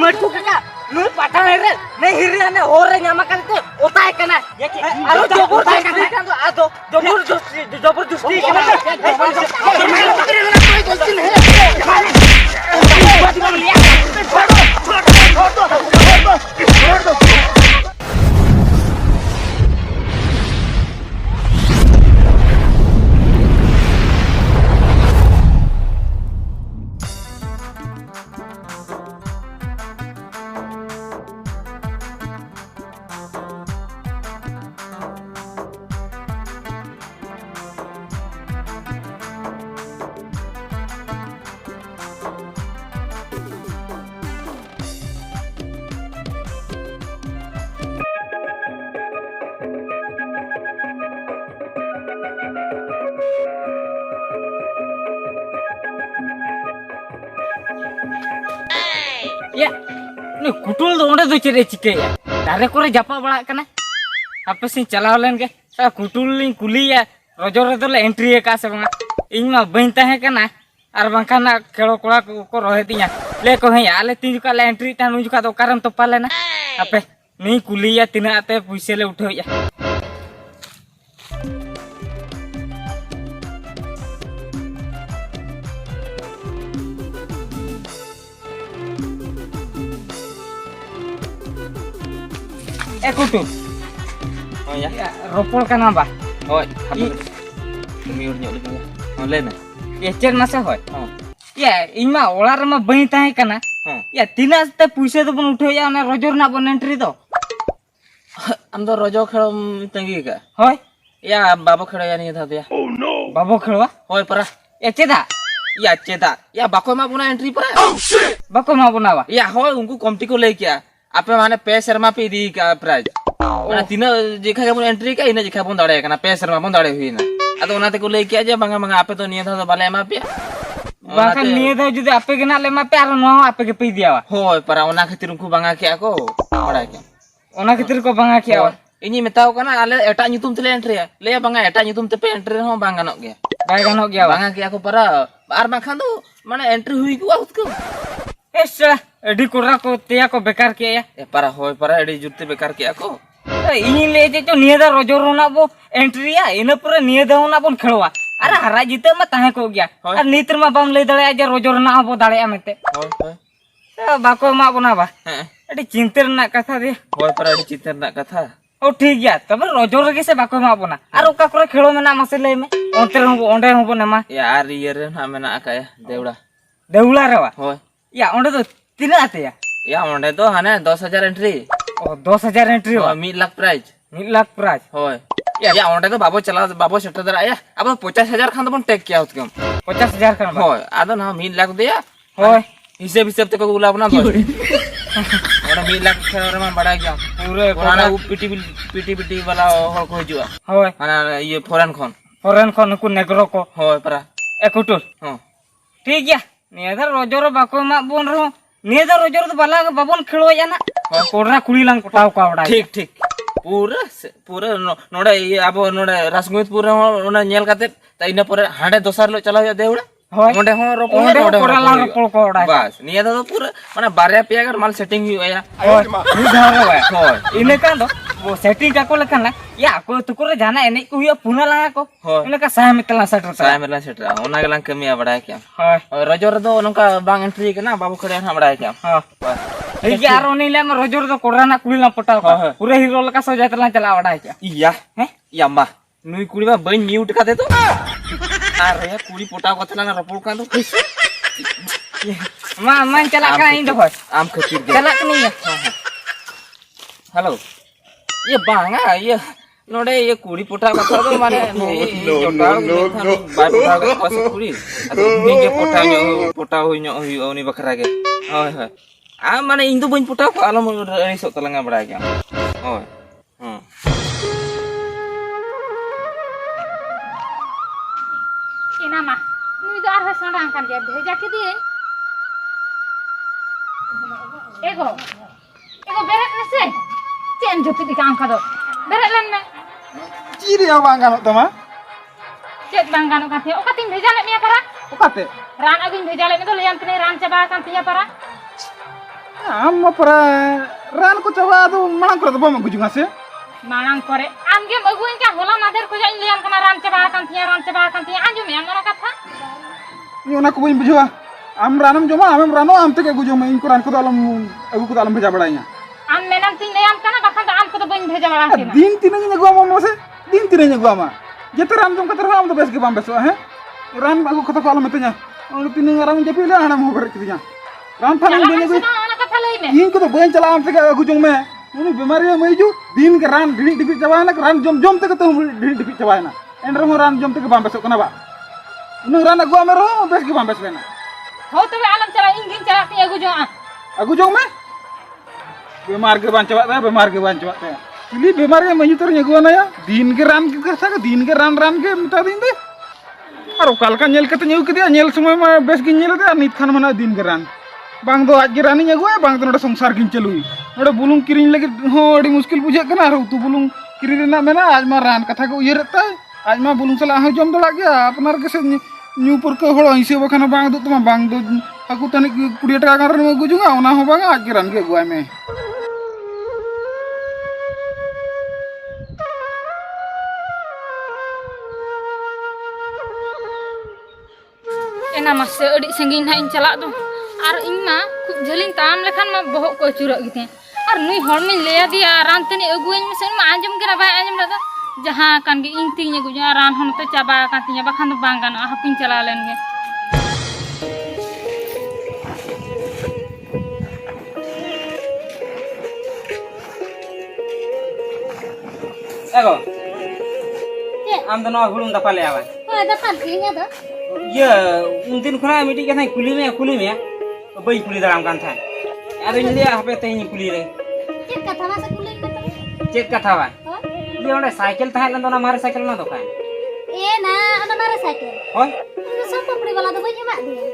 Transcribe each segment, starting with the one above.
मटकू का नु पता रे नहीं हिरिया ने हो रे न्यामा करते ओताय कना अरे जबरदस्ती का तो आदो जबरदस्ती या नु कुटुल दो ओंडे दो चेरे चिके या दारे कोरे जापा बड़ा कना आपे से चलाव लेन के कुटुल लिं कुलिया रोजो रे दो ले एंट्री का से बंगा इन मा बइन ताहे कना आर बंकाना खेलो कोड़ा को रहे तिया ले को हे आले तीन का ले एंट्री ता नु जुका तो करम तो पाले ना आपे नहीं कुलिया तिना आते पैसे ले उठो या कुटु oh ya ropol kana ba hoy miur nyok lagi ole na ya cer masa hoy ya ima olar ma bain tahe kana ya tina te puise to bon utho ya na rojor na bon entry to am do rojo khelo tangi ka hoy ya babo khelo ya ni tha ya oh no babo khelo hoy para ya ceda ya bako ma buna entry para oh shit bako ma buna ba ya hoy unku komti ko le kya आपे माने पे शर्मा पे दी का prize ओना तीन जेखा के entry का इने जेखा बन दाड़े कना पे शर्मा बन दाड़े हुई ना अतो ओनाते को ले किया जे बंगा बंगा आपे तो निये था तो बाले मा पे बाका निये था जुदे आपे के ना ले मा पे आर नो आपे के पे दिया होय पर ओना खातिर उनको बंगा किया को बड़ा के ओना खातिर को बंगा किया इनी मेताओ कना आले एटा nyutum तले एंट्री ले बंगा एटा nyutum ते पे एंट्री हो बंगा नो गया बाय गानो गया बंगा किया को पर आर माखा दो माने एंट्री हुई को उसको एसा एडी कोरा को तेया को बेकार किया ए para होय para एडी जुते बेकार किया को इन ले जे तो नियदा रोजोर ना बो एंट्री या इन पर नियदा ना बन खेलवा अरे हरा जीते मा ताहे को गया और नीतर मा बाम ले दड़े जे रोजोर ना बो दाड़े मेते होय होय बाको मा बना बा एडी चिंतर ना कथा दे होय पर एडी चिंतर ना कथा ओ ठीक गया तब रोजोर के से बाको मा बना और ओका करे खेलो में ना मसे ले में ओंडे हो ना मा यार ये रे ना में ना का देउला रे बा होय या ओंडे तो तीना आते या ओंडे तो हाने 10,000 एंट्री ओ 10,000 एंट्री हो 1 लाख प्राइज होय या ओंडे तो बाबो सेट दरा या अब 50,000 खान तो बन टेक किया उसके 50,000 खान होय आदो ना 1 लाख दिया होय हिसाब ते को गुलाब ना ओंडे 1 लाख खेर में बड़ा गया पूरे कोना पीटी वाला हो को जुआ होय हाना ये फॉरेन खन को नेग्रो को होय परा एकुटुर हां ठीक गया नेदर रोजोर बाको मा बोन रो नेदर रोजोर तो बाला बाबन खेलो या ना कोडरा कुली लांग पटाव का वडा ठीक पूरा नोडे अब नोडे रासगोत पूरा ओना नेल काते तइना पर हाडे दोसर लो चला देउडा ओंडे हो रोपो ओंडे कोडा लांग रोपो को वडा बस नेदा तो पूरा माने बारे पिया कर माल सेटिंग हुई या नि धारे बा होय इने का दो वो सेटिंग का को लखना या को तुकुरे जाना एने को हुआ पुना लागा को इने का साय मितला सेटर ओना गलां कमिया बडा क्या होय रोजोर दो नका बांग एंट्री के ना बाबू खड़े ना बडा क्या हां ए यार ओने ले म रोजोर दो कोडरा ना कुली ला पटाव का पूरा हीरो लका सजातला चला बडा क्या या हैं या मा नुई कुली बा बई म्यूट का दे तो अरे कुली पटाव कथला ना रपोल का तो मा चला का इन दो आम खतिर चला नहीं है हेलो ये बांगा ये नोडे ये कुड़ी पोटा कथा तो माने जोटा बाय पोटा के पास कुड़ी नि के पोटा होई ओनी बखरा के होय होय आ माने इन दो बन पोटा को आलम रेसो तलंगा बड़ा के होय इना मा नुई दो आर सडा कान के भेजा के दिए एगो बेरे से चेन जोती दी काम का दो बेरे लन में Ciri yang bangga no tama? चेक बांगानो काथे ओका तीन भेजा ले मिया परा Okate. रान अगिन भेजा ले में तो लेन तने रान चबा कान तिया परा आम परा रान को चाबा तो मांग कर तो बम गुजुगा से मांग करे आम के अगुइन का होला मादर को जाइन लियाम कना रान चबा कान थिया आजु में अंगना कथा ये ना को बम बुझवा आम रानम जमा आम रानो आम तक गुजो में इनको रान को दालम अगु को दालम भेजा बड़ाइया आम मेनम तीन लेयाम कना बखन आम को तो बइन भेजा बड़ा के दिन तीन ने गुआ मा से दिन तीन ने गुआ मा जते रान जम कतर आम तो बेस के बम बेसो है रान अगु कथा को आलम तnya और तीन रान जपी ले आना हो कर किया रान फान देने को ना कथा लई में इन को तो बन चला आम तक अगु जम में उनी बीमारी में हिजू दिन के रान ढिड़ी डिपी चबाना रान जम जम तक तो ढिड़ी डिपी चबाना एन रहो रान जम तक बम बेसो कना बा उन रान अगु में रहो बेस के बम बेस लेना हो तो आलम चला इंगिन चला के अगु जो में बीमार के बांचवा है बीमार के बांचवा है इली बीमार के मई तर नेगुआ ना या दिन के रान के कथा के दिन के रान के मिटा दिन दे और काल का नेल कते नेउ के नेल समय में बेस गिन नेल दे नित खान मना दिन के रान बांग दो आज के रानी नेगुआ बांग तो नोडे संसार गिन चलुई नोडे बुलुंग किरिन लगे हो अडी मुश्किल बुझे कना और तू बुलुंग किरिन रेना मेना आज मा रान कथा को उयरता आज मा बुलुंग सला ह जम दला गया अपनार के से न्यू पर के होड़ हिसे बखाना बांग दो तमा बांग दो aku tani 20 taka kan ren gue juga ona ho bang akiran ke gue me एना मसे अडी संगीन ना इन चला दो और इन मा खूब जलिन ताम लेखान मा बहुत को चुरक गिते और नुई हड़ में ले दिया रान तनी अगुइन में से मा आंजम के बाय आंजम दा जहां कान गे इन तीन गुजा रान हन तो चाबा का तिया बखान तो बांग गान हपिन चला लेन गे एगो आम तो नवा हुलुम दफा ले आवा दफा दिया दो ये उन दिन खुना मिटी के थाई कुली में बई कुली दाम कान था आदो इन लिया हपे तई कुली रे चेक कथा ना से कुली में चेक कथा बा ये ओने साइकिल था लन तो ना मारे साइकिल ना दोकान ए ना ओना मारे साइकिल होय सोम पपड़ी वाला तो बई मा दिया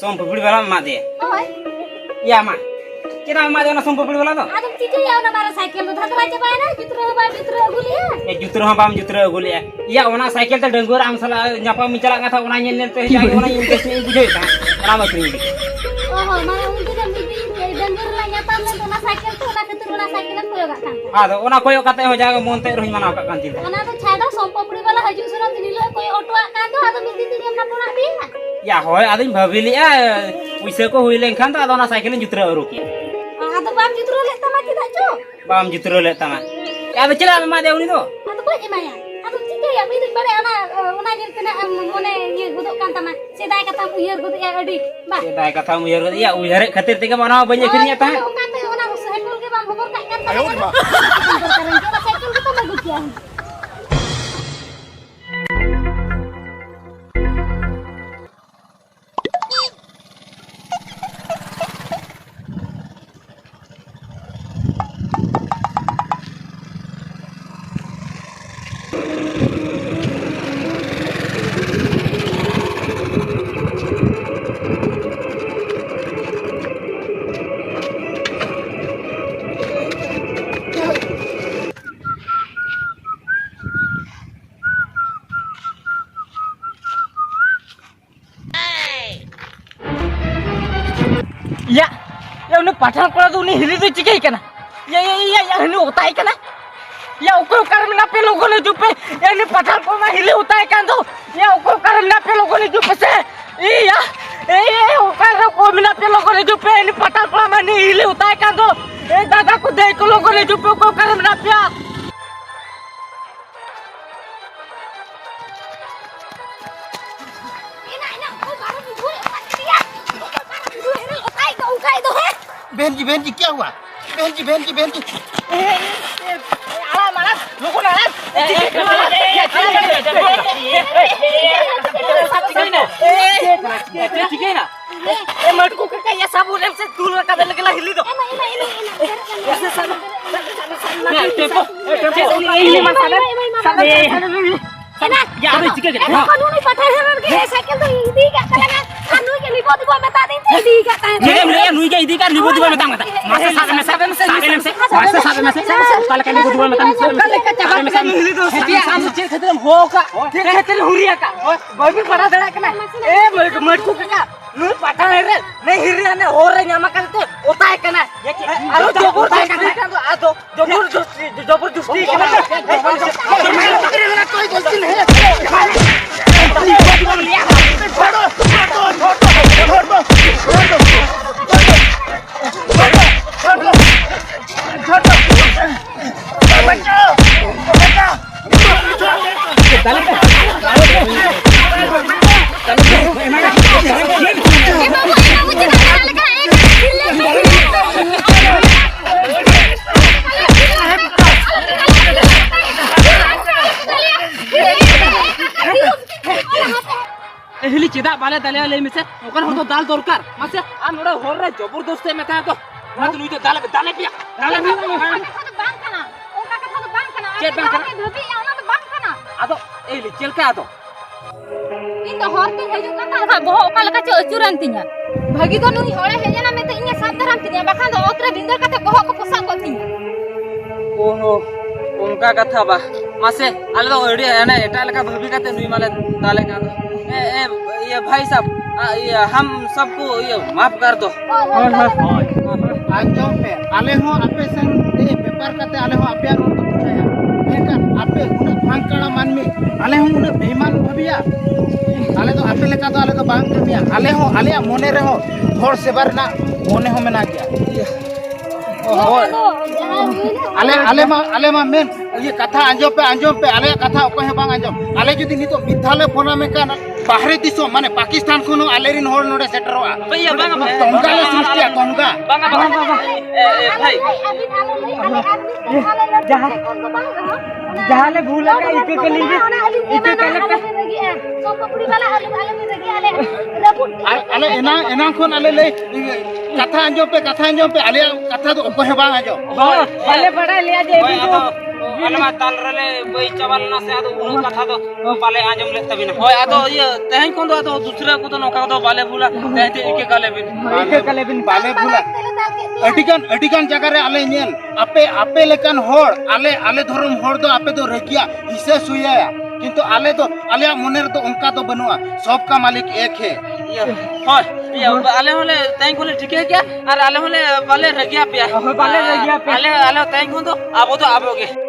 सोम पपड़ी वाला मा दे होय या मा केना मा दे ना सोम पपड़ी वाला तो आदम चीजे या ओना मारे साइकिल तो धकरा चबाय ना जितरो गुलिया ए जुतरो बाम जुतरो गुलिया या ओना साइकिल त डंगोर आम सला न्यापा मी चला था ओना नेल ते जागे ओना इंटरेस्ट में बुझे था ओना मा करी ओहो माने उन दिन मिदी डंगोर ला न्यापा में ओना साइकिल तो ओना खतिर ओना साइकिल कोयो गा कान आदो ओना कोयो काते हो जागे मोनते रही माना का कांती ओना तो छाडो सोम पपड़ी वाला हजू सुनो दिनिलो कोई ऑटो कान तो आदो मिदी दिन हमना पुना भी या होय आदिन भाबिली आ पैसे को होइले खान तो आदो ओना साइकिल जुतरो रोकी आदो बाम जितरो ले तमा की दाचो बाम जुतरो ले तमा या तो चला मा दे उनी तो आदो बई माया आदो चिते या मिदी बड़े ओना जेल तना मोने ये गुदो कान तमा सेदाय कथा उयर गुदो या अडी बा सेदाय कथा उयर गुदो या उयर खातिर तेके बना बई खरिया ता ओकाते ओना साइकिल के बाम खबर का कान ता साइकिल के तो लगु किया या या उन्हें पठान कोड़ा तो उन्हें हिली तो चिके कना या उन्हें होता है कना या उको कर में ना पे लोगों ने जुपे या उन्हें पठान को में हिली होता है कान तो या उको कर में ना पे लोगों ने जुपे से या ए उको को में ना पे लोगों ने जुपे उन्हें पठान को में नहीं हिली होता है कान तो ए दादा को देख को लोगों ने जुपे उको कर में ना पिया बहन जी क्या हुआ बहन जी आला माला लोगों ने ठीक है ना ए मटको का ये साबुन से दूर का दे लगला हिली दो ऐसे सब एना या अबे चिके के कानूनी पठार हरन के साइकिल तो इदी का तलगा कानून के लिबो दिबो बता दे इदी का ये नुई के इदी का लिबो दिबो बता मत मासे साबे में काल का लिबो दिबो मत हिली दो हटिया हम चेक खतरे हो का ठीक है तेरे हुरिया का बबी पड़ा दड़ा के ना ए मटको का नु पठार रे नहीं हिरिया ने और रे न्यामा करते ओता ताहे कना आरो जबरदस्ती का तो आदो जबरदस्ती कना कोई गलती नहीं हिली चेदा बाले दाले ले मिसे ओकर हो तो दाल दरकार मासे आ नोडा होर रे जबरदस्ती मेता तो मत लुई तो दाल पिया चेत बांग कना आदो ए ले चेल का आदो इन तो हर दिन हेजु कता बहो ओका लका च अचुरान तिया भागी तो नुई होळे हेजना में तो इने साबधान तिया बाखान दो ओतरे बिंदर कते बहो को पोसा को तिया ओहो उनका कथा बा मासे आले तो एडी एने एटा लका भाभी कते नुई माले दाले का ए ये भाई साहब ये हम सबको ये माफ कर दो आंजो पे आले हो आपे संग दे पेपर कते आले हो आपे रोड बुझाया एकर आपे उन फांकड़ा मानमी आले हो उन बेईमान भबिया आले तो आपे लेका तो आले तो बांग कमिया आले हो आले मोने रे हो थोड़ से बार ना मोने हो मेना गया आले मा मेन ये कथा आंजो पे आले कथा ओको हे बांग आंजो आले जुदी नितो विद्यालय फोना में का बाहरी दिसो माने पाकिस्तान खोनो आलेरिन होड़ नोडे सेटरवा भैया बांगा तोंगा ले सृष्टिया तोंगा बांगा ए भाई जहां ले भूल का इके के लिए इके के लका सो पपड़ी वाला आलू में रगी आले रबुट आले एना खोन आले ले कथा आंजो पे आले कथा तो ओको हे बांग आंजो भले बड़ा ले जे अलमा ताल रले बई चावल ना से आदो उनो कथा तो बाले आजम ले तबिना होय आदो ये तहन कोन दो आदो दूसरे को तो नोका दो बाले भूला तहते एके काले बिन बाले भूला अडिकान जगह रे आले नेल आपे लेकान होड़ आले धर्म होड़ दो आपे तो रेकिया हिसे सुया किंतु आले तो आले मने रे तो उनका तो बनुआ सब का मालिक एक है होय ये आले होले तहन कोले ठीक है क्या और आले होले बाले रगिया पिया बाले रगिया पे आले तहन कोन दो आबो तो आबोगे